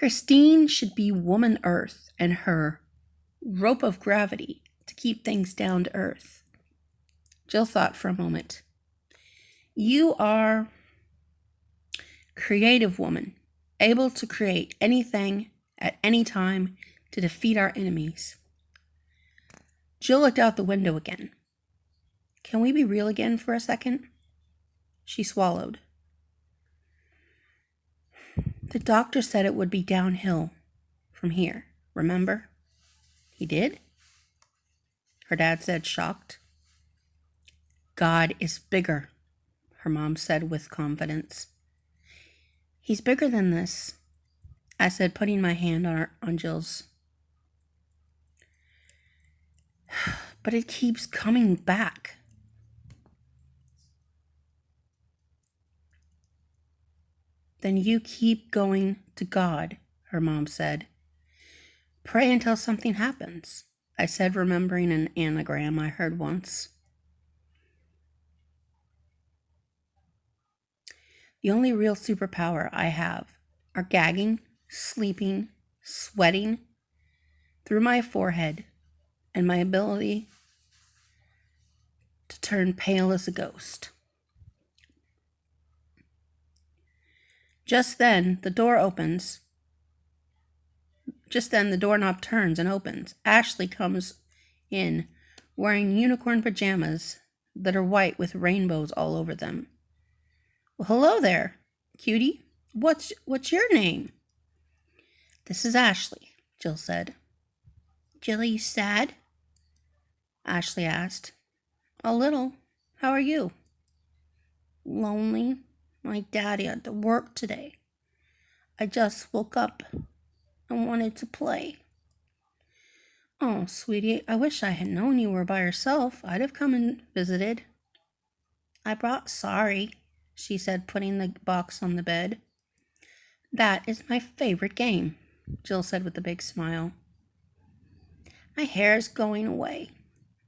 Christine should be Woman Earth and her rope of gravity to keep things down to earth. Jill thought for a moment. You are creative woman, able to create anything at any time to defeat our enemies. Jill looked out the window again. Can we be real again for a second? She swallowed. The doctor said it would be downhill from here, remember? He did? Her dad said, shocked. God is bigger, her mom said with confidence. He's bigger than this, I said, putting my hand on Jill's. But it keeps coming back. Then you keep going to God, her mom said. Pray until something happens, I said, remembering an anagram I heard once. The only real superpower I have are gagging, sleeping, sweating through my forehead, and my ability to turn pale as a ghost. Just then, the doorknob turns and opens. Ashley comes in, wearing unicorn pajamas that are white with rainbows all over them. Well, hello there, cutie. What's your name? This is Ashley, Jill said. Jill, are you sad? Ashley asked. A little. How are you? Lonely. My daddy had to work today. I just woke up and wanted to play. Oh, sweetie, I wish I had known you were by yourself. I'd have come and visited. I brought Sorry, she said, putting the box on the bed. That is my favorite game, Jill said with a big smile. My hair is going away,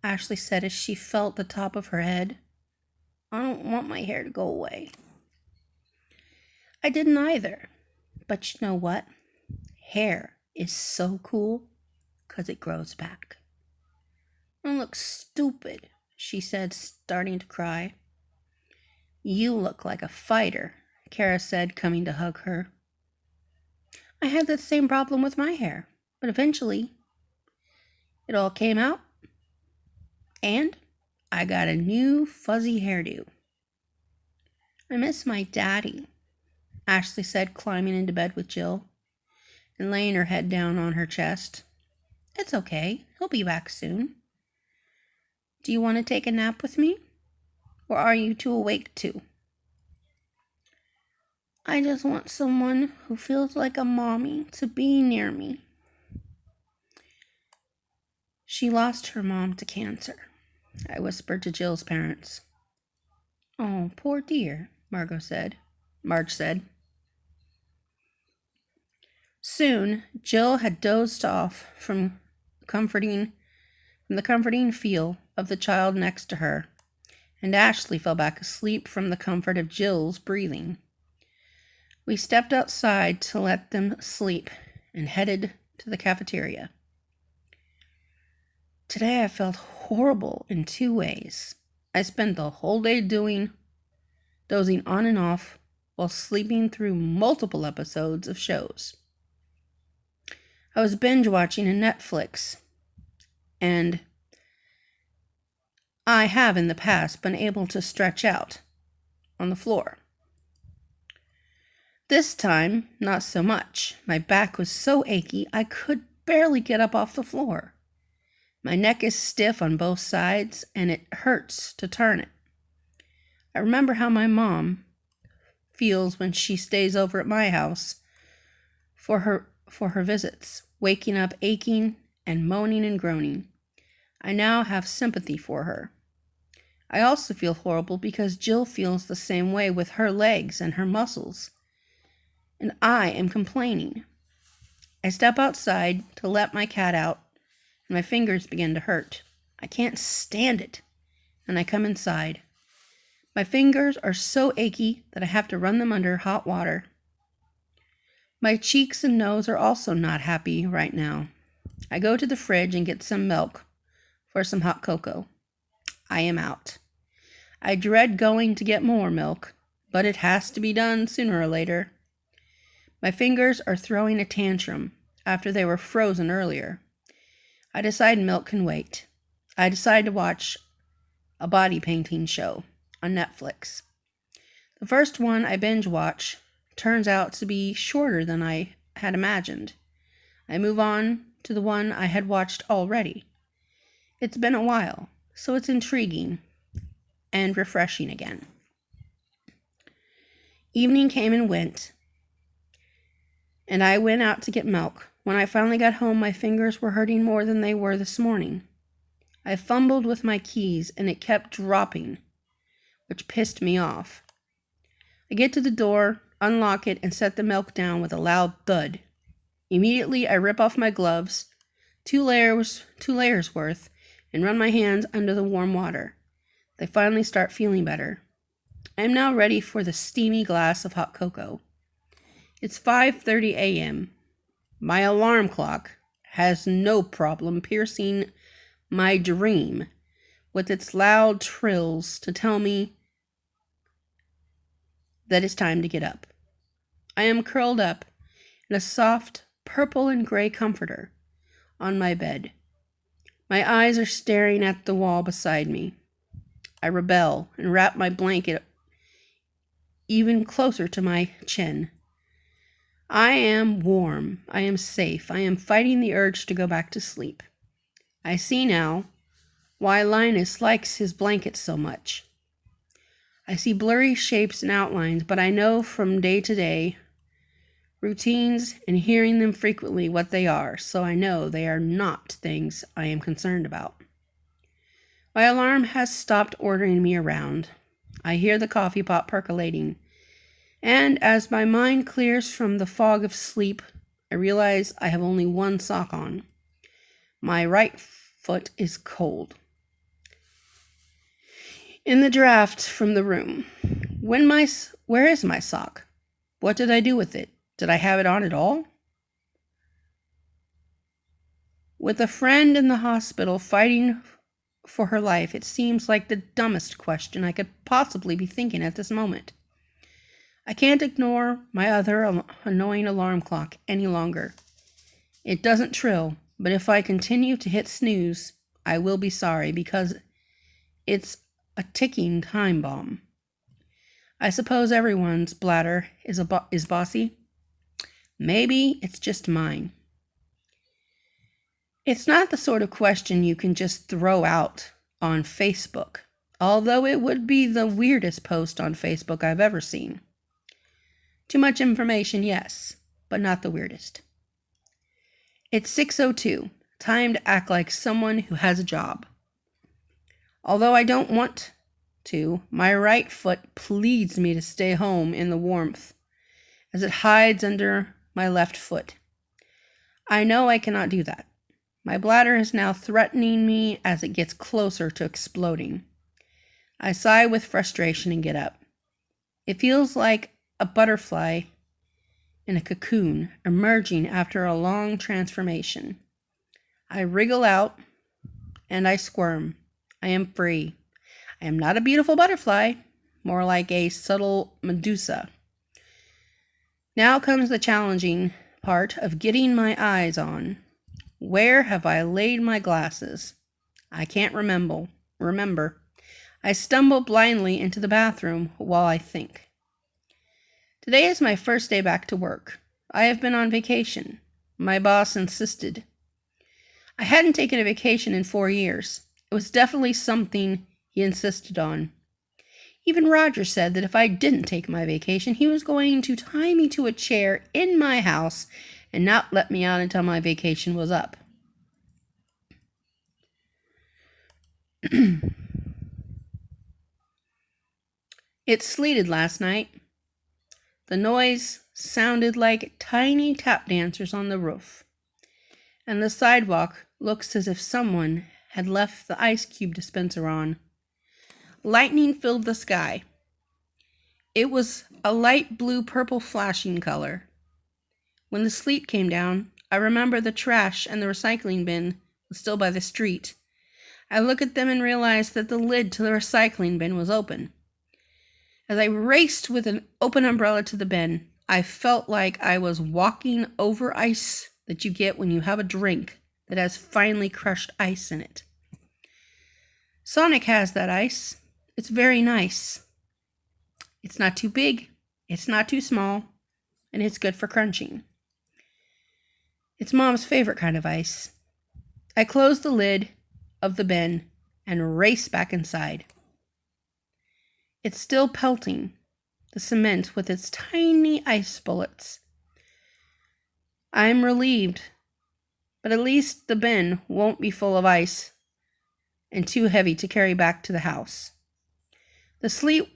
Ashley said as she felt the top of her head. I don't want my hair to go away. I didn't either. But you know what? Hair is so cool because it grows back. I look stupid, she said, starting to cry. You look like a fighter, Kara said, coming to hug her. I had the same problem with my hair, but eventually it all came out, and I got a new fuzzy hairdo. I miss my daddy, Ashley said, climbing into bed with Jill and laying her head down on her chest. It's okay. He'll be back soon. Do you want to take a nap with me? Or are you too awake too? I just want someone who feels like a mommy to be near me. She lost her mom to cancer, I whispered to Jill's parents. Oh, poor dear, Marge said. Soon, Jill had dozed off from the comforting feel of the child next to her, and Ashley fell back asleep from the comfort of Jill's breathing. We stepped outside to let them sleep and headed to the cafeteria. Today I felt horrible in 2 ways. I spent the whole day dozing on and off while sleeping through multiple episodes of shows. I was binge watching a Netflix, and I have in the past been able to stretch out on the floor. This time, not so much. My back was so achy I could barely get up off the floor. My neck is stiff on both sides, and it hurts to turn it. I remember how my mom feels when she stays over at my house for her visits, waking up aching and moaning and groaning. I now have sympathy for her. I also feel horrible because Jill feels the same way with her legs and her muscles, and I am complaining. I step outside to let my cat out, and my fingers begin to hurt. I can't stand it, and I come inside. My fingers are so achy that I have to run them under hot water. My cheeks and nose are also not happy right now. I go to the fridge and get some milk for some hot cocoa. I am out. I dread going to get more milk, but it has to be done sooner or later. My fingers are throwing a tantrum after they were frozen earlier. I decide milk can wait. I decide to watch a body painting show on Netflix. The first one I binge watch turns out to be shorter than I had imagined. I move on to the one I had watched already. It's been a while, so it's intriguing and refreshing again. Evening came and went, and I went out to get milk. When I finally got home, my fingers were hurting more than they were this morning. I fumbled with my keys, and it kept dropping, which pissed me off. I get to the door, unlock it, and set the milk down with a loud thud. Immediately, I rip off my gloves, two layers worth, and run my hands under the warm water. They finally start feeling better. I am now ready for the steamy glass of hot cocoa. It's 5:30 a.m. My alarm clock has no problem piercing my dream with its loud trills to tell me that it's time to get up. I am curled up in a soft purple and gray comforter on my bed. My eyes are staring at the wall beside me. I rebel and wrap my blanket even closer to my chin. I am warm. I am safe. I am fighting the urge to go back to sleep. I see now why Linus likes his blanket so much. I see blurry shapes and outlines, but I know from day to day routines and hearing them frequently what they are, so I know they are not things I am concerned about. My alarm has stopped ordering me around. I hear the coffee pot percolating, and as my mind clears from the fog of sleep, I realize I have only one sock on. My right foot is cold. In the draft from the room, where is my sock? What did I do with it? Did I have it on at all? With a friend in the hospital fighting for her life, it seems like the dumbest question I could possibly be thinking at this moment. I can't ignore my other annoying alarm clock any longer. It doesn't trill, but if I continue to hit snooze, I will be sorry because it's a ticking time bomb. I suppose everyone's bladder is bossy. Maybe it's just mine. It's not the sort of question you can just throw out on Facebook, although it would be the weirdest post on Facebook I've ever seen. Too much information, yes, but not the weirdest. It's 6:02, time to act like someone who has a job. Although I don't want to, my right foot pleads me to stay home in the warmth as it hides under my left foot. I know I cannot do that. My bladder is now threatening me as it gets closer to exploding. I sigh with frustration and get up. It feels like a butterfly in a cocoon emerging after a long transformation. I wriggle out and I squirm. I am free. I am not a beautiful butterfly, more like a subtle Medusa. Now comes the challenging part of getting my eyes on. Where have I laid my glasses? I can't remember. I stumble blindly into the bathroom while I think. Today is my first day back to work. I have been on vacation. My boss insisted. I hadn't taken a vacation in 4 years. It was definitely something he insisted on. Even Roger said that if I didn't take my vacation, he was going to tie me to a chair in my house and not let me out until my vacation was up. It sleeted last night. The noise sounded like tiny tap dancers on the roof, and the sidewalk looks as if someone had left the ice cube dispenser on. Lightning filled the sky. It was a light blue-purple flashing color. When the sleet came down, I remember the trash and the recycling bin was still by the street. I look at them and realize that the lid to the recycling bin was open. As I raced with an open umbrella to the bin, I felt like I was walking over ice that you get when you have a drink that has finely crushed ice in it. Sonic has that ice. It's very nice. It's not too big, it's not too small, and it's good for crunching. It's Mom's favorite kind of ice. I close the lid of the bin and race back inside. It's still pelting the cement with its tiny ice bullets. I'm relieved, but at least the bin won't be full of ice and too heavy to carry back to the house. The sleet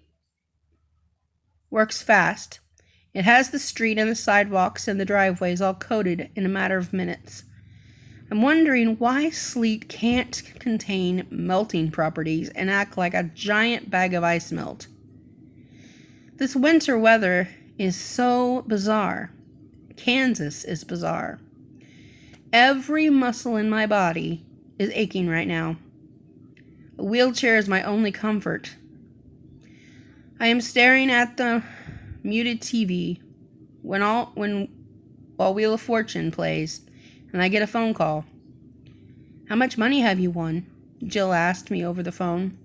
works fast. It has the street and the sidewalks and the driveways all coated in a matter of minutes. I'm wondering why sleet can't contain melting properties and act like a giant bag of ice melt. This winter weather is so bizarre. Kansas is bizarre. Every muscle in my body is aching right now. A wheelchair is my only comfort. I am staring at the muted TV while Wheel of Fortune plays, and I get a phone call. "How much money have you won?" Jill asked me over the phone.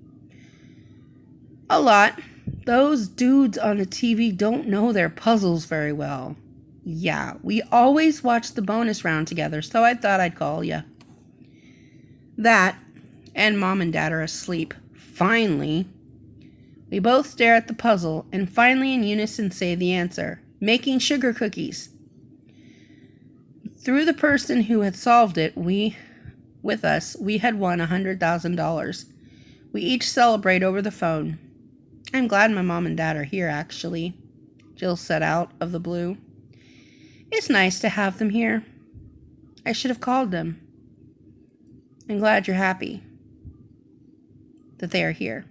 "A lot. Those dudes on the TV don't know their puzzles very well." "Yeah, we always watch the bonus round together, so I thought I'd call ya." That, and Mom and Dad are asleep. Finally. We both stare at the puzzle and finally in unison say the answer: making sugar cookies. Through the person who had solved it, we had won $100,000. We each celebrate over the phone. "I'm glad my mom and dad are here, actually," Jill said out of the blue. "It's nice to have them here. I should have called them. I'm glad you're happy that they are here."